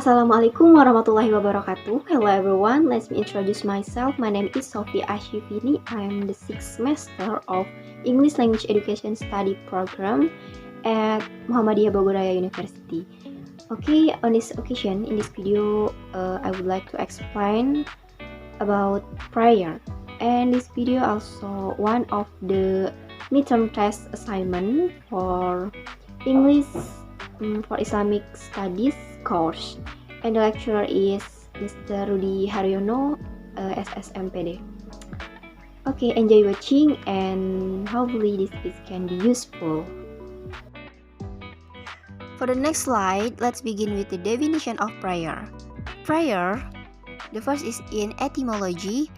Assalamualaikum warahmatullahi wabarakatuh. Hello everyone, let me introduce myself. My name is Sophie Ashifini. I am the 6th semester of English Language Education Study Program at Muhammadiyah Bogor Raya University. Okay, on this occasion, in this video, I would like to explain about prayer. And this video also one of the midterm test assignment for English for Islamic Studies course. And the lecturer is Mr. Rudy Haryono, SSMPD. Okay, enjoy watching and hopefully this can be useful. For the next slide, let's begin with the definition of prayer. Prayer, the first is in etymology.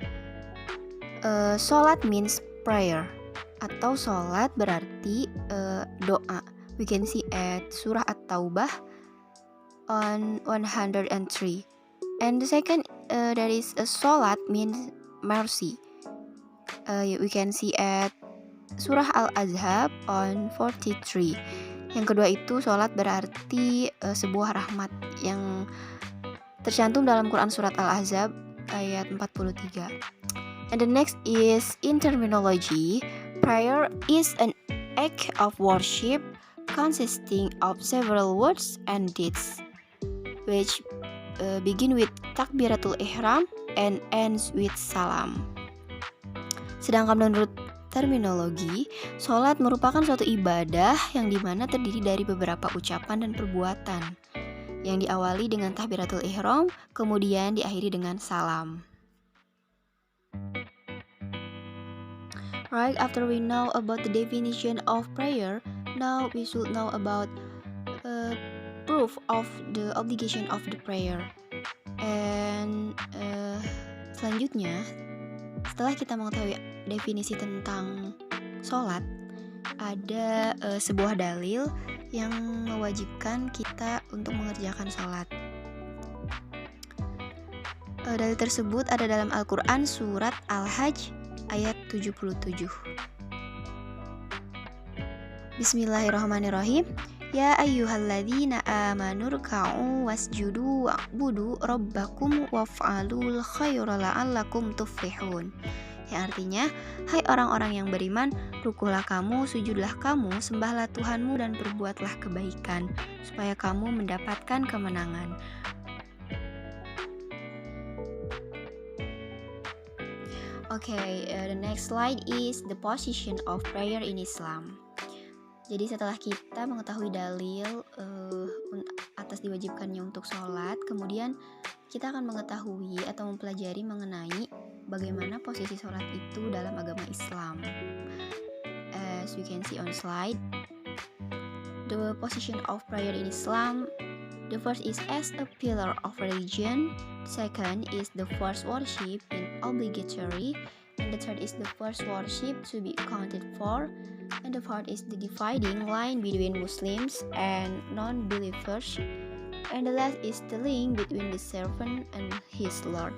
Sholat means prayer, atau sholat berarti doa. We can see at Surah At-Taubah on 103. And the second, that is sholat means mercy. We can see at Surah Al-Ahzab on 43. Yang kedua itu sholat berarti sebuah rahmat yang tercantum dalam Quran Surat Al-Ahzab ayat 43. And the next is in terminology. Prayer is an act of worship consisting of several words and deeds, which begin with takbiratul ihram and ends with salam. Sedangkan menurut terminologi, sholat merupakan suatu ibadah yang dimana terdiri dari beberapa ucapan dan perbuatan yang diawali dengan takbiratul ihram, kemudian diakhiri dengan salam. Right, after we know about the definition of prayer, now we should know about proof of the obligation of the prayer. And selanjutnya, setelah kita mengetahui definisi tentang sholat, ada sebuah dalil yang mewajibkan kita untuk mengerjakan sholat. Dalil tersebut ada dalam Al-Quran surat Al-Hajj ayat 77. Bismillahirrahmanirrahim. Ya ayyuhalladzina amanu ruk'u wasjudu wa'budu rabbakum waf'alul khaira la'allakum tuflihun. Yang artinya, hai orang-orang yang beriman, rukuhlah kamu, sujudlah kamu, sembahlah Tuhanmu dan perbuatlah kebaikan supaya kamu mendapatkan kemenangan. Okay, the next slide is the position of prayer in Islam. Jadi setelah kita mengetahui dalil atas diwajibkannya untuk sholat, kemudian kita akan mengetahui atau mempelajari mengenai bagaimana posisi sholat itu dalam agama Islam. As you can see on slide, the position of prayer in Islam, the first is as a pillar of religion, second is the first worship in obligatory, and the third is the first worship to be accounted for, and the fourth is the dividing line between Muslims and non-believers, and the last is the link between the servant and his Lord.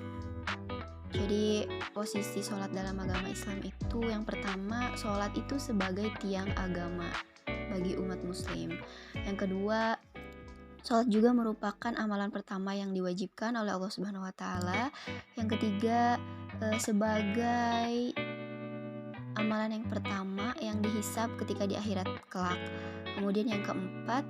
Jadi posisi sholat dalam agama Islam itu yang pertama, sholat itu sebagai tiang agama bagi umat muslim. Yang kedua, sholat juga merupakan amalan pertama yang diwajibkan oleh Allah Subhanahu wa Ta'ala. Yang ketiga, sebagai amalan yang pertama yang dihisab ketika di akhirat kelak. Kemudian yang keempat,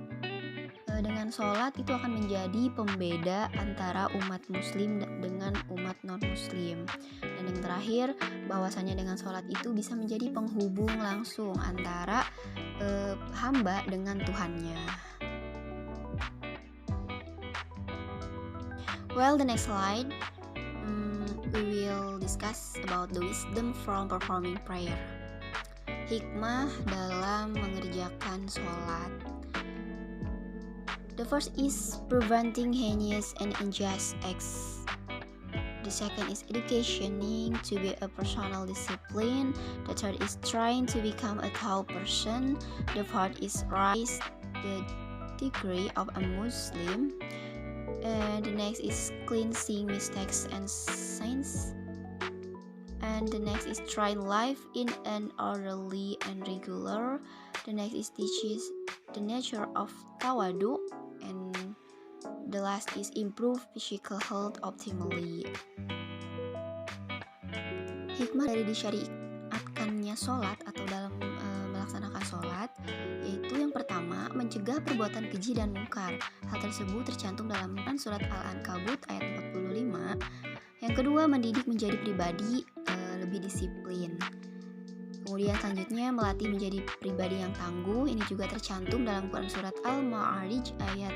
dengan sholat itu akan menjadi pembeda antara umat muslim dengan umat non-muslim. Dan yang terakhir, bahwasanya dengan sholat itu bisa menjadi penghubung langsung antara hamba dengan Tuhannya. Well, the next slide, we will discuss about the wisdom from performing prayer. Hikmah dalam mengerjakan sholat. The first is preventing heinous and unjust acts. The second is educating to be a personal discipline. The third is trying to become a tall person. The fourth is rise the degree of a Muslim. And the next is cleansing mistakes and sins. And the next is trying life in an orderly and regular. The next is teaches the nature of tawadu. And the last is improve physical health optimally. Hikmah dari disyariatkannya sholat atau dalam melaksanakan sholat, yaitu yang pertama, mencegah perbuatan keji dan mungkar. Hal tersebut tercantum dalam surat Al-Ankabut ayat 45. Yang kedua, mendidik menjadi pribadi lebih disiplin. Kemudian selanjutnya, melatih menjadi pribadi yang tangguh. Ini juga tercantum dalam Quran surat Al-Ma'arij ayat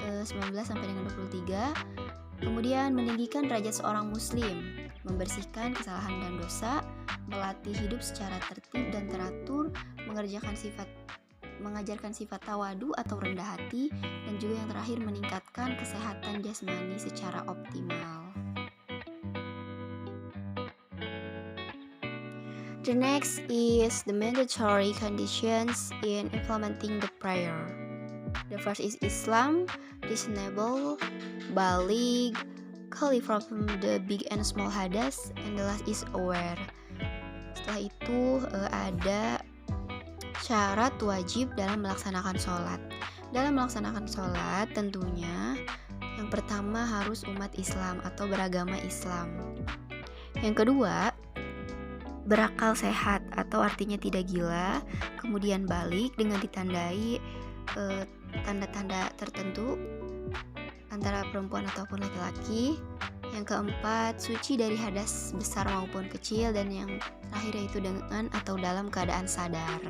19 sampai dengan 23. Kemudian meninggikan derajat seorang muslim, membersihkan kesalahan dan dosa, melatih hidup secara tertib dan teratur, mengajarkan sifat tawadu atau rendah hati, dan juga yang terakhir meningkatkan kesehatan jasmani secara optimal. The next is the mandatory conditions in implementing the prayer. The first is Islam, reasonable, baligh, clear from the big and small hadas, and the last is aware. Setelah itu ada syarat wajib dalam melaksanakan sholat. Dalam melaksanakan sholat tentunya yang pertama harus umat Islam atau beragama Islam. Yang kedua, berakal sehat atau artinya tidak gila. Kemudian balik dengan ditandai tanda-tanda tertentu antara perempuan ataupun laki-laki. Yang keempat, suci dari hadas besar maupun kecil, dan yang terakhir yaitu dengan atau dalam keadaan sadar.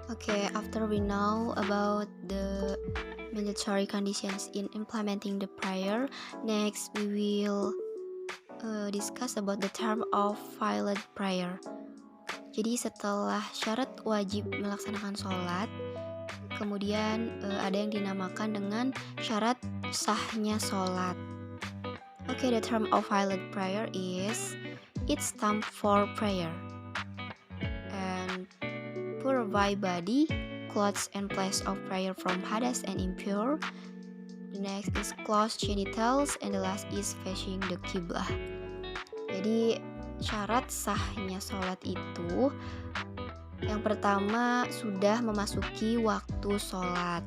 Okay, after we know about the mandatory conditions in implementing the prayer, next we will discuss about the term of valid prayer. Jadi setelah syarat wajib melaksanakan sholat, kemudian ada yang dinamakan dengan syarat sahnya sholat. Okay, the term of valid prayer is it stand for prayer and purify body, clothes and place of prayer from hadas and impure. The next is close genitals, and the last is facing the qiblah. Jadi syarat sahnya sholat itu yang pertama sudah memasuki waktu sholat,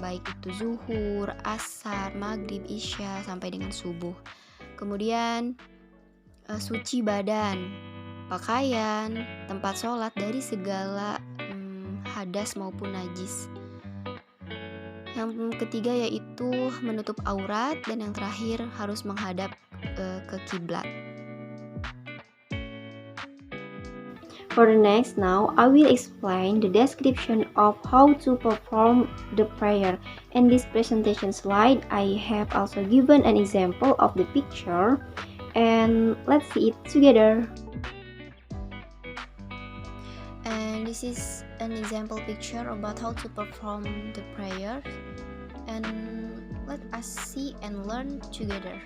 baik itu zuhur, asar, maghrib, isya sampai dengan subuh. Kemudian suci badan, pakaian, tempat sholat dari segala hadas maupun najis. Yang ketiga yaitu menutup aurat, dan yang terakhir harus menghadap ke kiblat. For the next now, I will explain the description of how to perform the prayer. In this presentation slide, I have also given an example of the picture, and let's see it together. And this is an example picture about how to perform the prayer, and let us see and learn together.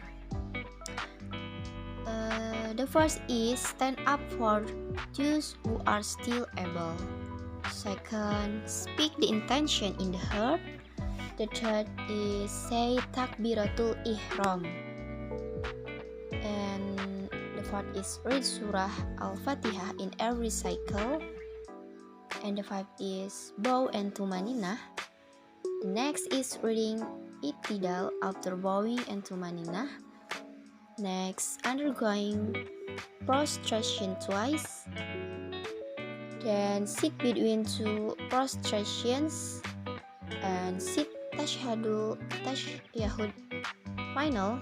The first is stand up for those who are still able. Second, speak the intention in the heart. The third is say takbiratul ihram. And the fourth is read surah al-fatihah in every cycle. And the fifth is bow and tumaninah. The next is reading ittidal after bowing and tumaninah. Next, undergoing prostration twice. Then sit between two prostrations and sit tashahud final,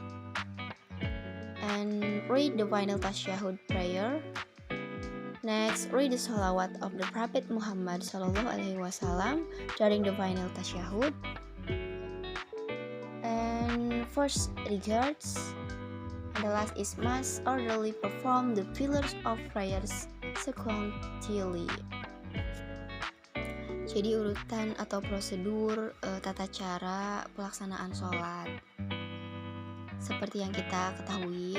and read the final tashahud prayer. Next, read the salawat of the Prophet Muhammad SAW during the final tashahud. And first regards. And the last is must orderly perform the pillars of prayers sequentially. Jadi urutan atau prosedur tata cara pelaksanaan sholat. Seperti yang kita ketahui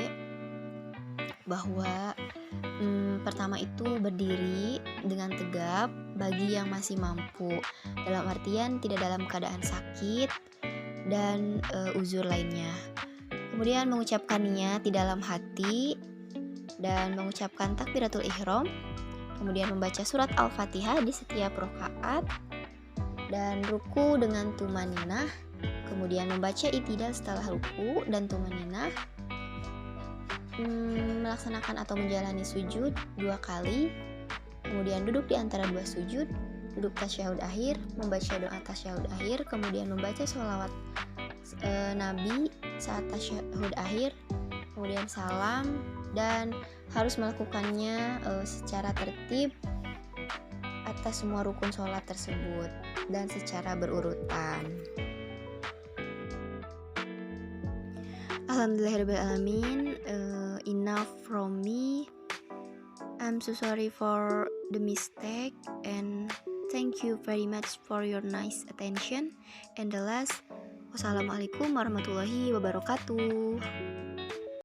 bahwa pertama itu berdiri dengan tegap bagi yang masih mampu, dalam artian tidak dalam keadaan sakit dan uzur lainnya. Kemudian mengucapkan niat di dalam hati dan mengucapkan takbiratul ihram. Kemudian membaca surat Al-Fatihah di setiap rakaat. dan ruku dengan tumaninah, kemudian membaca i'tidal setelah ruku dan tumaninah, melaksanakan atau menjalani sujud 2 kali, kemudian duduk di antara 2 sujud, duduk tasyahud akhir, membaca doa tasyahud akhir, kemudian membaca sholawat Nabi saat tasyahud akhir, kemudian salam, dan harus melakukannya secara tertib atas semua rukun sholat tersebut dan secara berurutan. Alhamdulillahirrahmanirrahim. Enough from me. I'm so sorry for the mistake and thank you very much for your nice attention. And the last, wassalamualaikum warahmatullahi wabarakatuh.